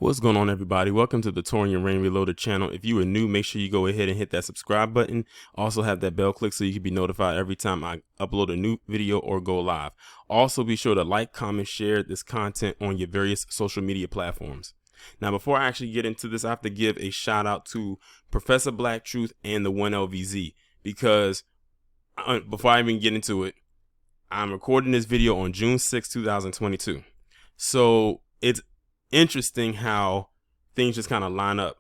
What's going on, everybody? Welcome to the Taurean Rain Reloaded channel. If you are new, make sure you go ahead and hit that subscribe button. Also have that bell click so you can be notified every time I upload a new video or go live. Also be sure to like, comment, share this content on your various social media platforms. Now, before I actually get into this, I have to give a shout out to Professor Black Truth and the 1LVZ because before I even get into it, I'm recording this video on June 6, 2022. So it's interesting how things just kind of line up.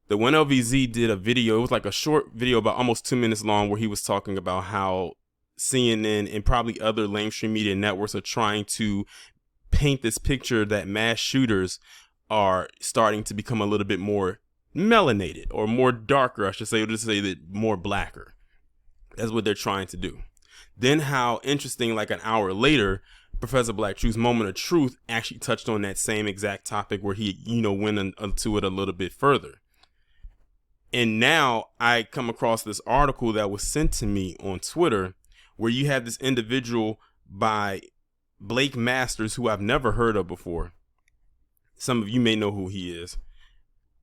The 1LVZ did a video. It was like a short video about almost 2 minutes long where he was talking about how CNN and probably other mainstream media networks are trying to paint this picture that mass shooters are starting to become a little bit more melanated or more darker, I should say, or just say that more blacker. That's what they're trying to do. Then how interesting, like an hour later, Professor Black Truth's Moment of Truth actually touched on that same exact topic where he, went into it a little bit further. And now I come across this article that was sent to me on Twitter where you have this individual by Blake Masters, who I've never heard of before. Some of you may know who he is.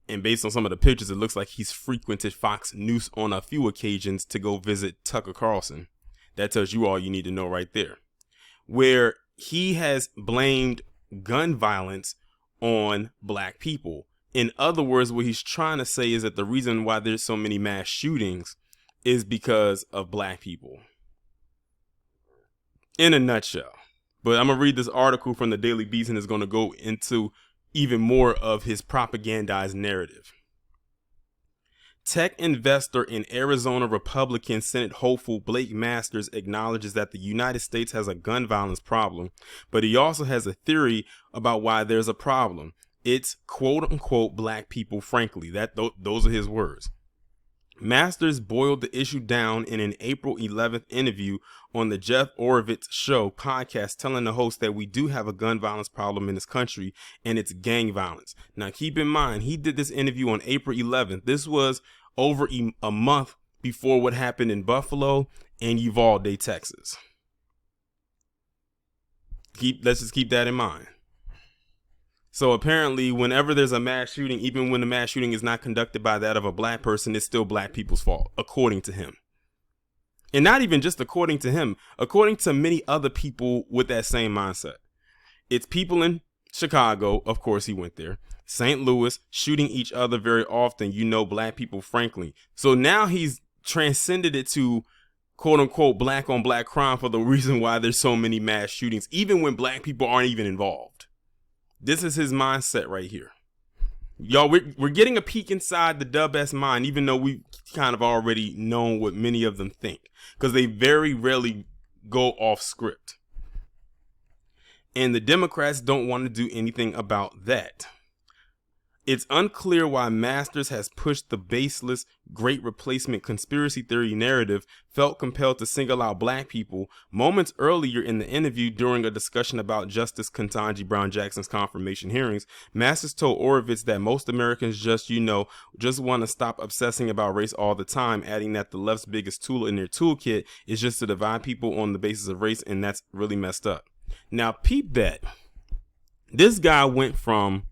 And based on some of the pictures, it looks like he's frequented Fox News on a few occasions to go visit Tucker Carlson. That tells you all you need to know right there. Where he has blamed gun violence on black people. In other words, what he's trying to say is that the reason why there's so many mass shootings is because of black people. In a nutshell. But I'm going to read this article from the Daily Beast, and it's going to go into even more of his propagandized narrative. Tech investor and Arizona Republican Senate hopeful Blake Masters acknowledges that the United States has a gun violence problem, but he also has a theory about why there's a problem. It's quote unquote black people, frankly. Those are his words. Masters boiled the issue down in an April 11th interview on the Jeff Oravits Show podcast, telling the host that we do have a gun violence problem in this country, and it's gang violence. Now, keep in mind, he did this interview on April 11th. This was over a month before what happened in Buffalo and Uvalde, Texas. Let's just keep that in mind. So apparently, whenever there's a mass shooting, even when the mass shooting is not conducted by that of a black person, it's still black people's fault, according to him. And not even just according to him, according to many other people with that same mindset. It's people in Chicago, of course he went there, St. Louis, shooting each other very often, black people, frankly. So now he's transcended it to quote unquote black on black crime for the reason why there's so many mass shootings, even when black people aren't even involved. This is his mindset right here. Y'all, we're getting a peek inside the Dub-S mind, even though we kind of already know what many of them think, because they very rarely go off script. And the Democrats don't want to do anything about that. It's unclear why Masters has pushed the baseless Great Replacement conspiracy theory narrative, felt compelled to single out black people. Moments earlier in the interview, during a discussion about Justice Ketanji Brown Jackson's confirmation hearings, Masters told Oravits that most Americans just want to stop obsessing about race all the time, adding that the left's biggest tool in their toolkit is just to divide people on the basis of race, and that's really messed up. Now, peep that. This guy went from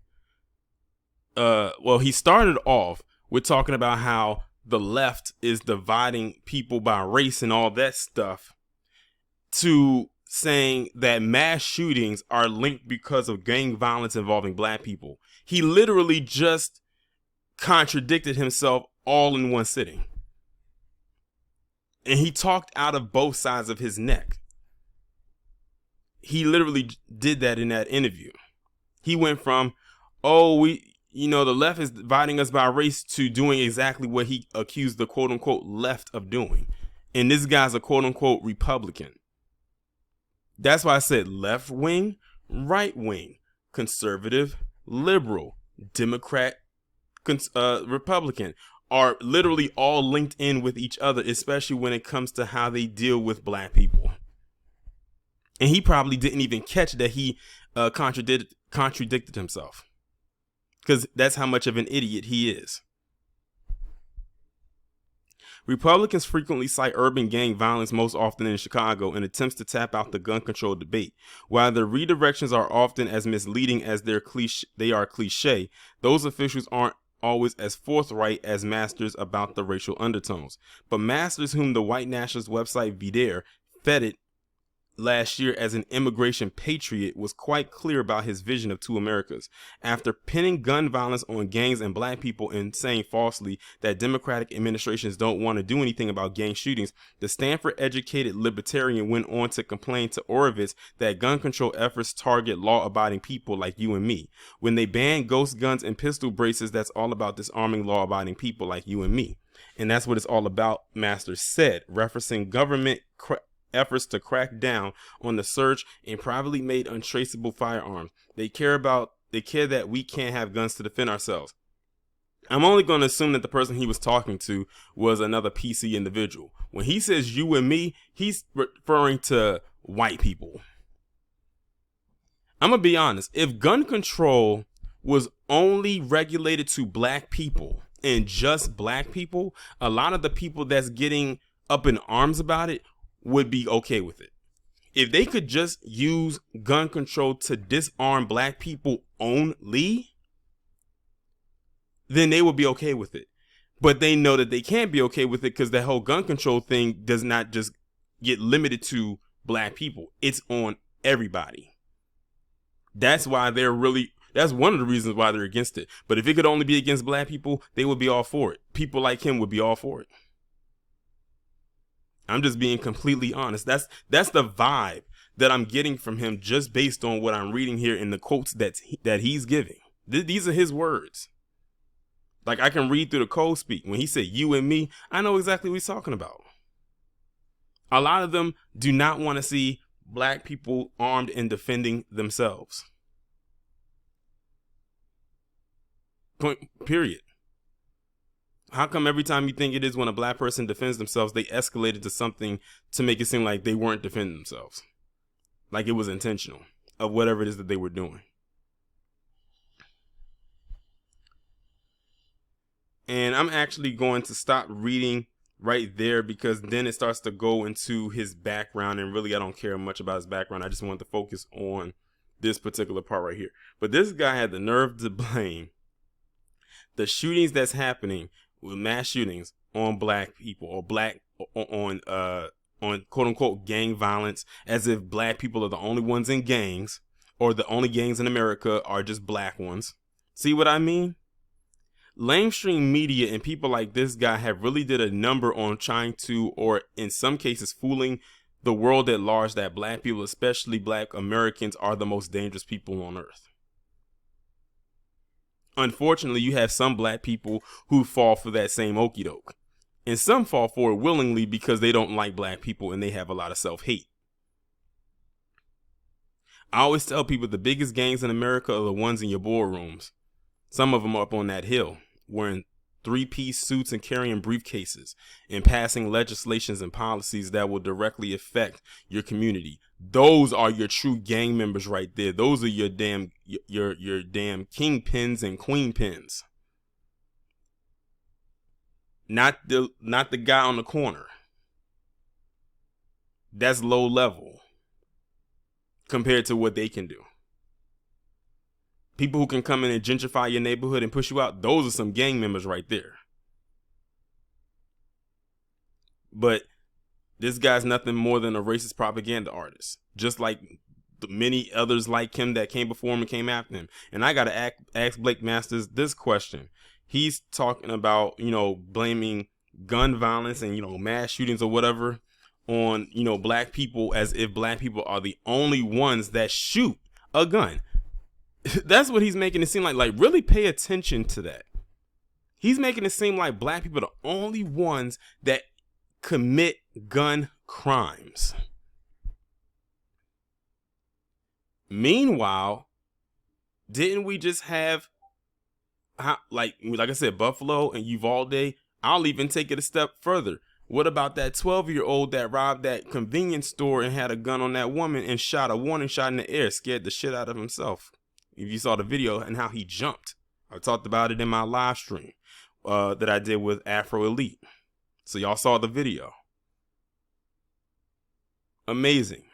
he started off with talking about how the left is dividing people by race and all that stuff, to saying that mass shootings are linked because of gang violence involving black people. He literally just contradicted himself all in one sitting. And he talked out of both sides of his neck. He literally did that in that interview. He went from, the left is dividing us by race, to doing exactly what he accused the quote unquote left of doing. And this guy's a quote unquote Republican. That's why I said left wing, right wing, conservative, liberal, Democrat, Republican are literally all linked in with each other, especially when it comes to how they deal with black people. And he probably didn't even catch that he contradicted himself, because that's how much of an idiot he is. Republicans frequently cite urban gang violence, most often in Chicago, in attempts to tap out the gun control debate. While the redirections are often as misleading as they are cliche, those officials aren't always as forthright as Masters about the racial undertones. But Masters, whom the white nationalist website Videre feted last year as an immigration patriot, was quite clear about his vision of two Americas. After pinning gun violence on gangs and black people and saying falsely that Democratic administrations don't want to do anything about gang shootings, the Stanford-educated libertarian went on to complain to Orovitz that gun control efforts target law-abiding people like you and me. When they ban ghost guns and pistol braces, that's all about disarming law-abiding people like you and me. And that's what it's all about, Masters said, referencing government efforts to crack down on the surge in privately made untraceable firearms. They care that we can't have guns to defend ourselves. I'm only going to assume that the person he was talking to was another PC individual. When he says you and me, he's referring to white people. I'm going to be honest. If gun control was only regulated to black people and just black people, a lot of the people that's getting up in arms about it would be okay with it. If they could just use gun control to disarm black people only, then they would be okay with it. But they know that they can't be okay with it because that whole gun control thing does not just get limited to black people. It's on everybody. That's why that's one of the reasons why they're against it. But if it could only be against black people, they would be all for it. People like him would be all for it. I'm just being completely honest. That's the vibe that I'm getting from him just based on what I'm reading here in the quotes that he's giving. These are his words. Like, I can read through the code speak. When he said you and me, I know exactly what he's talking about. A lot of them do not want to see black people armed and defending themselves. Point, period. How come every time you think it is when a black person defends themselves, they escalate it to something to make it seem like they weren't defending themselves? Like it was intentional of whatever it is that they were doing. And I'm actually going to stop reading right there because then it starts to go into his background. And really, I don't care much about his background. I just want to focus on this particular part right here. But this guy had the nerve to blame the shootings that's happening with mass shootings on black people or on quote unquote gang violence, as if black people are the only ones in gangs or the only gangs in America are just black ones. See what I mean? Lamestream media and people like this guy have really did a number on trying to, or in some cases fooling the world at large, that black people, especially black Americans, are the most dangerous people on earth. Unfortunately, you have some black people who fall for that same okie doke. And some fall for it willingly because they don't like black people and they have a lot of self-hate. I always tell people the biggest gangs in America are the ones in your boardrooms. Some of them are up on that hill, wearing three-piece suits and carrying briefcases and passing legislations and policies that will directly affect your community. Those are your true gang members right there. Those are your damn kingpins and queenpins. Not the guy on the corner. That's low level compared to what they can do. People who can come in and gentrify your neighborhood and push you out, those are some gang members right there. But this guy's nothing more than a racist propaganda artist, just like the many others like him that came before him and came after him. And I got to ask Blake Masters this question. He's talking about, blaming gun violence and, mass shootings or whatever on, black people, as if black people are the only ones that shoot a gun. That's what he's making it seem like. Like, really pay attention to that. He's making it seem like black people are the only ones that commit gun crimes. Meanwhile, didn't we just have, like I said, Buffalo and Uvalde? I'll even take it a step further. What about that 12-year-old that robbed that convenience store and had a gun on that woman and shot a warning shot in the air, scared the shit out of himself? If you saw the video and how he jumped, I talked about it in my live stream that I did with Afro Elite. So y'all saw the video. Amazing.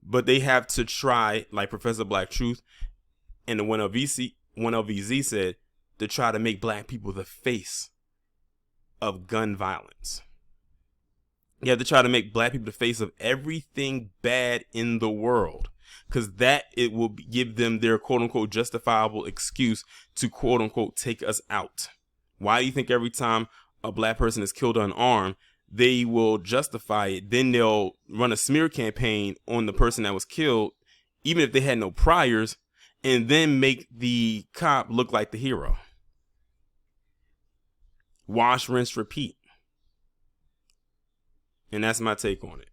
But they have to try, like Professor Black Truth and the 1LVZ said, to try to make black people the face of gun violence. You have to try to make black people the face of everything bad in the world, because it will give them their quote unquote justifiable excuse to quote unquote take us out. Why do you think every time a black person is killed unarmed, they will justify it? Then they'll run a smear campaign on the person that was killed, even if they had no priors, and then make the cop look like the hero. Wash, rinse, repeat. And that's my take on it.